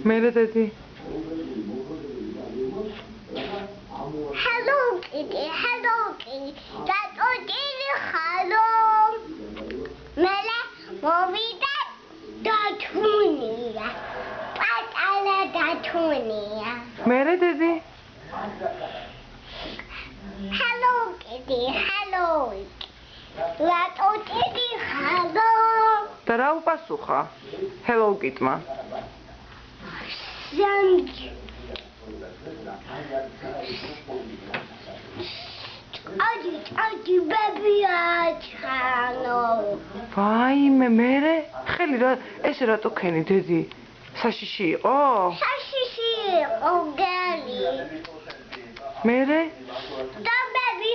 მერე დედი Hello Kitty, hello Kitty. Dato Kitty, hello. Mele movida datunia. Patala datunia. მერე დედი Hello Kitty, hello. Dato Kitty, hello. და რა უპასუხა Hello Kitty-მა Thank you. Adi baby hello. ვაიმე მერე ხელი რა ესე რატო ქენი დედი საშიში იყო Sashi ogani. მერე Da baby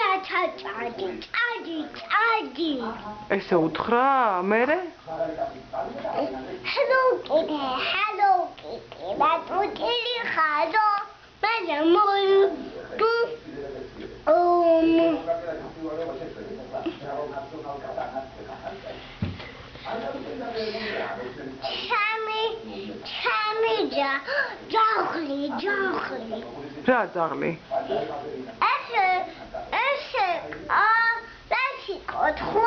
adi. ესე უთხრა მერე Hello Kitty, hello Kitty. Dato Kitty, hello. Mele Chami, რა ძაღლი Ese, let's go to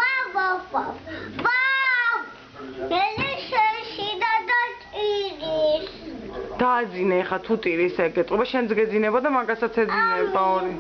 დააძინე ხა თუ ტირის ეგ ეტყობა შენც გეძინება და მაგასაც ეძინებდა ორი